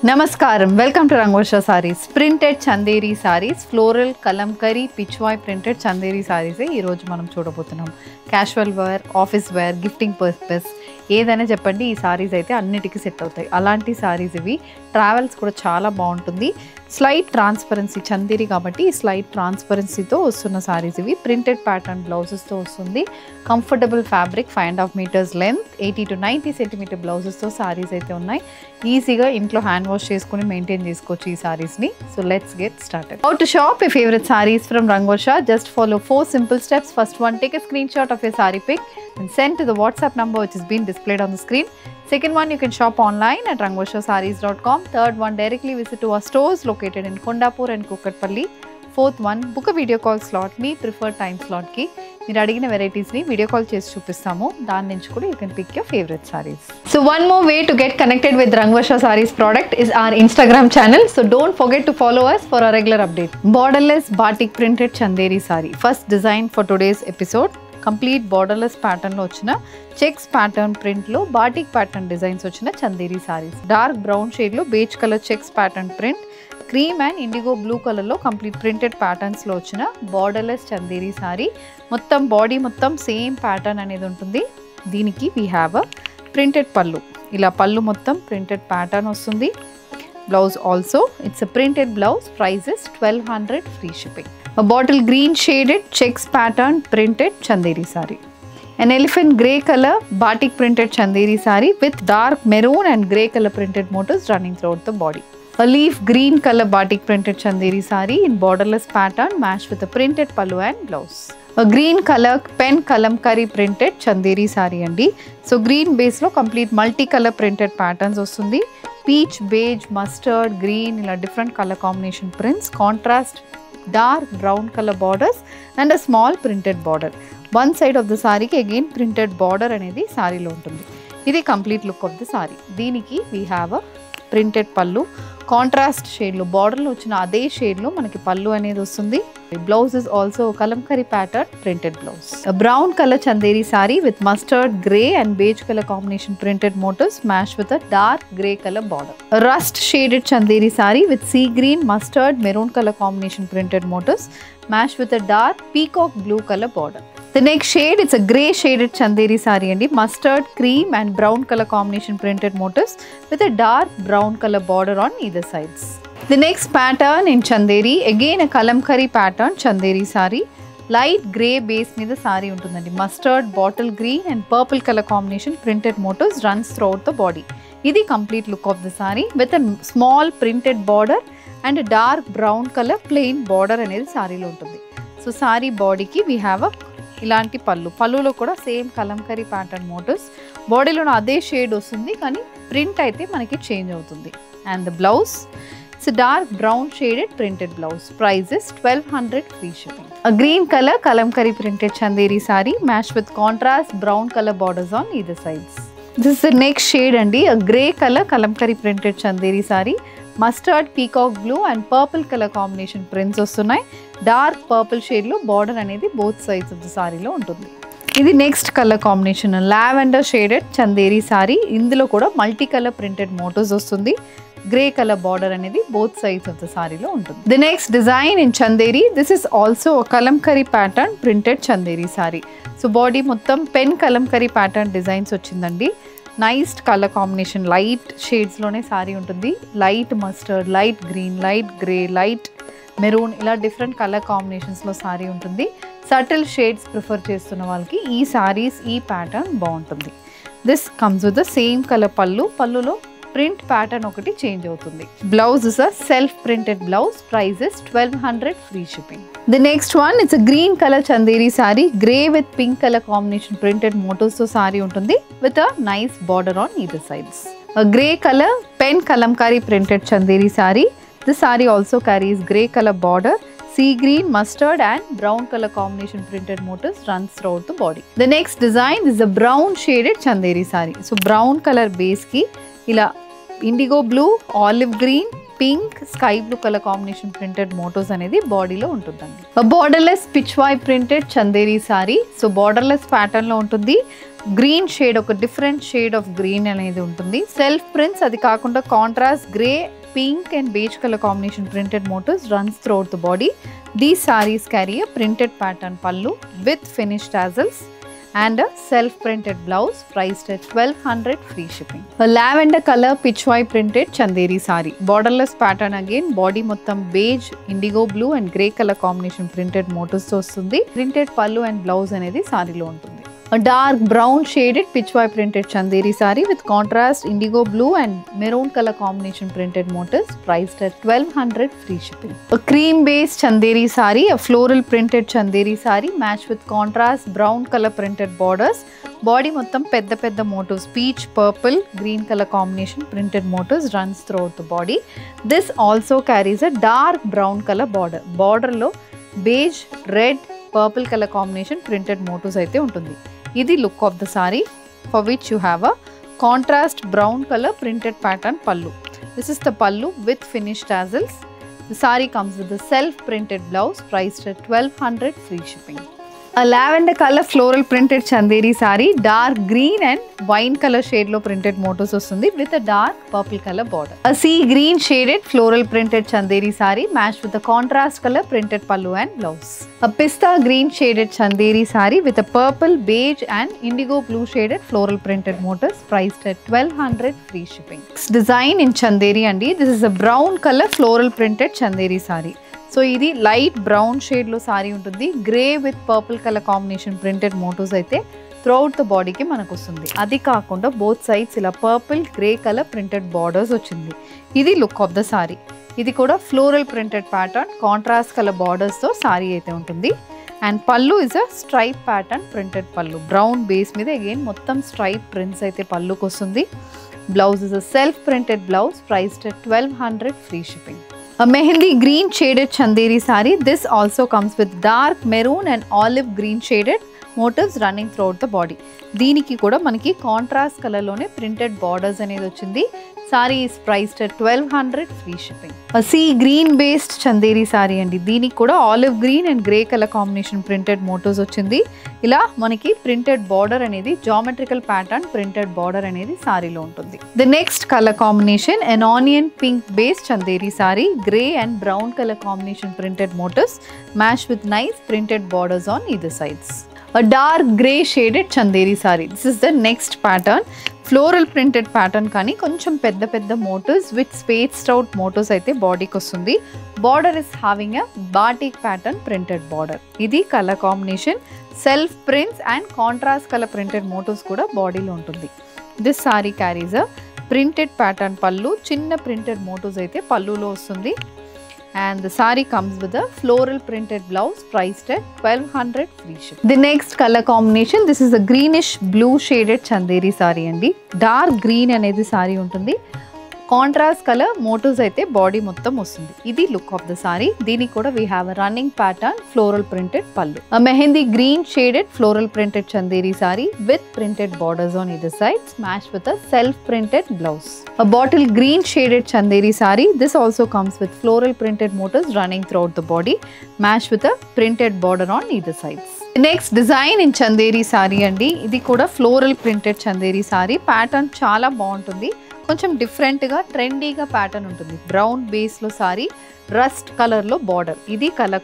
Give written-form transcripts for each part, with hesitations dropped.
Namaskaram, welcome to Rangvarsha Sarees. Printed Chanderi Sarees, floral, kalamkari, pitchwai printed Chanderi Sarees ee roju manam చూడబోతున్నాం. Casual wear, office wear, gifting purpose ఏదైనా చెప్పండి ఈ సారీస్ అయితే అన్నిటికీ set అవుతాయి. అలాంటి సారీస్ ఇవి ట్రావెల్స్ కూడా చాలా బాగుంటుంది. స్లైట్ ట్రాన్స్పరెన్సీ చందేరి కాబట్టి ఈ స్లైట్ ట్రాన్స్పరెన్సీతో వస్తున్న సారీస్ ఇవి. ప్రింటెడ్ ప్యాటర్న్ బ్లౌజెస్తో వస్తుంది. Comfortable fabric 5.5 metres length 80 to 90 centimetre బ్లౌజెస్తో సారీస్ అయితే ఉన్నాయి. ఈజీగా ఇంట్లో హ్యాండ్ వాష్ చేసుకుని మెయింటైన్ చేసుకోవచ్చు ఈ సారీస్ని. So let's get started. How to shop your favorite sarees from Rangvarsha? Just follow 4 simple steps. First one, take a screenshot of your saree pic and send to the WhatsApp number which is being displayed on the screen. Second one, you can shop online at rangvarshasarees.com. Third one, directly visit to our stores located in Kondapur and Kukatpalli. Fourth one, book a video call slot, me preferred time slot ki మీరు అడిగిన వెరైటీస్ని video call చేసి చూపిస్తాము. దాని నుంచి కూడా you can pick your favourite saris. So one more way to get connected with Rangvarsha Sarees product is our Instagram channel. So don't forget to follow us for a regular update. Borderless batik printed Chanderi saree. First design for today's episode. Complete borderless ప్యాటర్న్లో వచ్చిన checks pattern ప్రింట్లో batik pattern designs వచ్చిన Chanderi sarees. Dark brown షేడ్లో beige colour checks pattern print, cream and indigo blue కలర్లో complete printed ప్యాటర్న్స్లో వచ్చిన borderless Chanderi saree. మొత్తం body మొత్తం సేమ్ ప్యాటర్న్ అనేది ఉంటుంది. దీనికి వీ హ్యావ్ అ ప్రింటెడ్ పళ్ళు. ఇలా పళ్ళు మొత్తం ప్రింటెడ్ ప్యాటర్న్ వస్తుంది. Blouse also it's a printed blouse. Prices 1200 free shipping. A bottle green shaded checks pattern printed Chanderi saree. An elephant grey color batik printed Chanderi saree with dark maroon and grey color printed motifs running throughout the body. A leaf green color batik printed Chanderi saree in borderless pattern matched with a printed pallu and blouse. A green color pen kalamkari printed Chanderi saree andi. So green base lo complete multi-color printed patterns ostundi. Peach, beige, mustard, green ila different color combination prints. Contrast dark brown color borders and a small printed border. One side of the saree ki again printed border anedi saree lo untundi. Idi complete look of the saree. Deeniki we have a printed pallu. Contrast shade lo border lo ochina ade shade lo manaki pallu anedi ostundi. Blouse is also kalamkari pattern printed blouse. A brown color Chanderi saree with mustard grey and beige color combination printed motifs matched with a dark grey color border. A rust shaded Chanderi saree with sea green, mustard, maroon color combination printed motifs matched with a dark peacock blue color border. The next shade, it's a grey shaded Chanderi saree and mustard, cream and brown color combination printed motifs with a dark brown color border on either sides. The next pattern in Chanderi, again a kalamkari pattern Chanderi saree. Light grey base మీద saree ఉంటుందండి. Mustard, bottle green and purple color combination printed motifs runs throughout the body. ఇది complete look of the saree with a small printed border and a dark brown color plain border అనేది సారీలో ఉంటుంది. So sari బాడీకి we have a ఇలాంటి పళ్ళు. పళ్ళులో కూడా same Kalamkari pattern motifs. బాడీలోనూ అదే షేడ్ వస్తుంది కానీ ప్రింట్ అయితే మనకి చేంజ్ అవుతుంది. And the blouse it's dark brown shaded printed blouse. Prices 1200 free shipping. A green color kalamkari printed Chanderi saree matched with contrast brown color borders on either sides. This is the next shade andi. A grey color kalamkari printed Chanderi saree. Mustard, peacock blue and purple color combination prints వస్తున్నాయి. Dark purple షేడ్లో border అనేది both sides of the సారీలో ఉంటుంది. ఇది next colour combination lavender shaded Chanderi saree. ఇందులో కూడా multi colour printed motifs వస్తుంది. Grey colour border అనేది బోత్ సైడ్స్ ఆఫ్ ద సారీలో ఉంటుంది. The next design in Chanderi. This is also Kalamkari pattern printed Chanderi saree. So body మొత్తం పెన్ కలంకరీ ప్యాటర్న్ డిజైన్స్ వచ్చిందండి. నైస్ కలర్ కాంబినేషన్ లైట్ షేడ్స్లోనే సారీ ఉంటుంది. Light mustard, light green, light grey, light maroon ఇలా different colour కాంబినేషన్స్లో సారీ ఉంటుంది. Subtle shades prefer చేస్తున్న వాళ్ళకి ఈ సారీస్ ఈ ప్యాటర్న్ బాగుంటుంది. This comes with the same colour పళ్ళు. పళ్ళులో ప్రింట్ ప్యాటర్న్ ఒకటి చేంజ్ అవుతుంది. Blouse is a self printed blouse. Prices 1200 free shipping. The next one it's a green colour Chanderi sari. Grey with pink colour combination printed motifs తో సారీ ఉంటుంది with a nice border on either sides. A grey colour pen Kalamkari printed Chanderi sorry. This saree also carries grey color border, sea green, mustard and brown color combination printed motifs runs throughout the body. The next design is a brown shaded Chanderi saree. So brown color base ki ila indigo blue, olive green, pink, sky blue color combination printed motifs అనేది బాడీలో ఉంటుందండి. borderless pitchwai printed Chanderi saree. So borderless pattern లో ఉంటుంది. Green shade ఒక different shade of green అనేది ఉంటుంది. Self prints అది కాకుండా contrast grey pink and beige color combination printed motifs runs throughout the body. These sarees carry a printed pattern pallu with finished tassels and a self-printed blouse priced at 1200 free shipping. A lavender color pitchwai printed chanderi saree. Borderless pattern again, body mottam beige, indigo blue and grey color combination printed motifs vastundi. Printed pallu and blouse anedi saree lo untundi. A dark brown shaded pitchwai printed chanderi saree with contrast indigo blue and maroon color combination printed motifs priced at 1200 free shipping. A cream based chanderi saree, a floral printed chanderi saree matched with contrast brown color printed borders. Body mottam pedda motifs, peach, purple, green color combination printed motifs runs throughout the body. This also carries a dark brown color border. Border lo beige, red, purple color combination printed motifs aithe untundi. Idi look of the saree, for which you have a contrast brown color printed pattern pallu. This is the pallu with finished tassels. The saree comes with a self printed blouse priced at 1200 free shipping. A lavender color floral printed chanderi saree, dark green and wine color shade lo printed motifs vastundi with a dark purple color border. A sea green shaded floral printed chanderi saree matched with a contrast color printed pallu and blouse. A pista green shaded chanderi saree with a purple, beige and indigo blue shaded floral printed motifs priced at 1200 free shipping. Next design in chanderi andi. This is a brown color floral printed chanderi saree. So ఇది light brown షేడ్లో సారీ ఉంటుంది. Grey with purple colour combination printed motifs అయితే throughout the బాడీకి మనకు వస్తుంది. అది కాకుండా both sides ఇలా purple grey colour printed borders వచ్చింది. ఇది లుక్ ఆఫ్ ద సారీ. ఇది కూడా floral printed pattern contrast colour బార్డర్స్తో సారీ అయితే ఉంటుంది. And pallu is a stripe pattern printed pallu. Brown base మీద అగైన్ మొత్తం స్ట్రైప్ ప్రింట్స్ అయితే పల్లుకి వస్తుంది. Blouse is a self printed blouse priced at 1200 free shipping. A mehendi green shaded chanderi saree. This also comes with dark maroon and olive green shaded motifs running throughout the body. దీనికి కూడా మనకి contrast colour లోనే printed borders అనేది వచ్చింది. Sorry is priced at 1200 free shipping. A sea green based chanderi saree అండి. దీనికి కూడా olive green and grey colour combination printed motifs వచ్చింది. ఇలా మనకి ప్రింటెడ్ బార్డర్ అనేది జామెట్రికల్ ప్యాటర్న్ ప్రింటెడ్ బార్డర్ అనేది సారీలో ఉంటుంది. The next colour combination an onion pink based chanderi saree, grey and brown color combination printed motifs matched with nice printed borders on either sides. A dark grey shaded chanderi saree. This is the next pattern. Floral printed pattern కానీ కొంచెం పెద్ద motifs with spaced out motifs అయితే బాడీకి వస్తుంది. Border is having a batik pattern printed border. ఇది colour combination self prints and contrast colour printed motifs కూడా బాడీలో ఉంటుంది. This saree carries a printed pattern pallu. చిన్న ప్రింటెడ్ మోటివ్స్ అయితే పల్లులో వస్తుంది. And the saree comes with a floral printed blouse priced at 1200 free shipping. The next color combination, this is a greenish blue shaded chanderi saree andi. Dark green anedi saree untundi. Contrast colour motifs అయితే body మొత్తం వస్తుంది. ఇది look of the sari. దీనికి కూడా we have a running pattern floral printed పల్లు. A mehendi green shaded floral printed chanderi saree with printed borders on either sides matched with a self printed blouse. A bottle green shaded chanderi saree. This also comes with floral printed motifs running throughout the body matched with a printed border on either sides. Next design in Chanderi saree అండి. ఇది కూడా floral printed Chanderi saree. Pattern చాలా బాగుంటుంది. కొంచెం డిఫరెంట్గా ట్రెండీగా pattern ఉంటుంది. Brown బేస్లో సారీ రస్ట్ కలర్లో బార్డర్. ఇది colour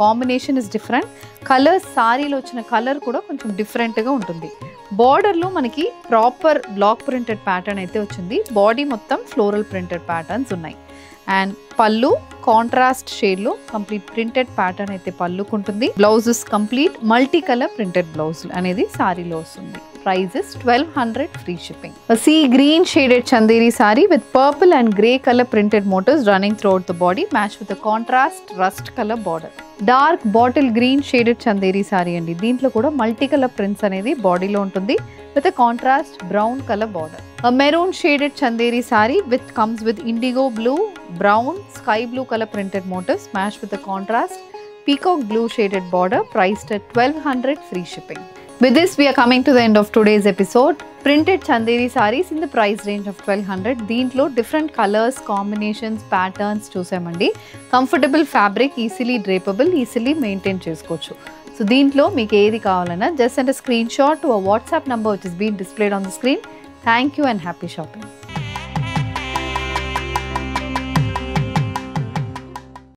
combination is different. Colour సారీలో వచ్చిన కలర్ కూడా కొంచెం డిఫరెంట్గా ఉంటుంది. బార్డర్లో మనకి ప్రాపర్ బ్లాక్ ప్రింటెడ్ ప్యాటర్న్ అయితే వచ్చింది. బాడీ మొత్తం ఫ్లోరల్ ప్రింటెడ్ ప్యాటర్న్స్ ఉన్నాయి. అండ్ పల్లు కాంట్రాస్ట్ షేడ్లో కంప్లీట్ ప్రింటెడ్ ప్యాటర్న్ అయితే పల్లుకుంటుంది. Blouses complete multi colour printed blouse అనేది సారీలో వస్తుంది. Price is 1200 free shipping. A sea green shaded chanderi saree with purple and grey color printed motifs running throughout the body matched with a contrast rust color border. Dark bottle green shaded chanderi saree andi. Deentlo kuda multi color prints anedi body lo untundi with a contrast brown color border. A maroon shaded chanderi saree comes with indigo blue, brown, sky blue color printed motifs matched with a contrast peacock blue shaded border priced at 1200 free shipping. With this, we are coming to the end of today's episode. Printed chanderi sarees in the price range of 1200. Deentlo different colors, combinations, patterns చూసామండి. Comfortable fabric, easily drapable, easily maintain చేసుకోవచ్చు. So deentlo మీకు ఏది కావాలన్నా just send a screenshot to a WhatsApp number which is being displayed on the screen. Thank you and happy shopping.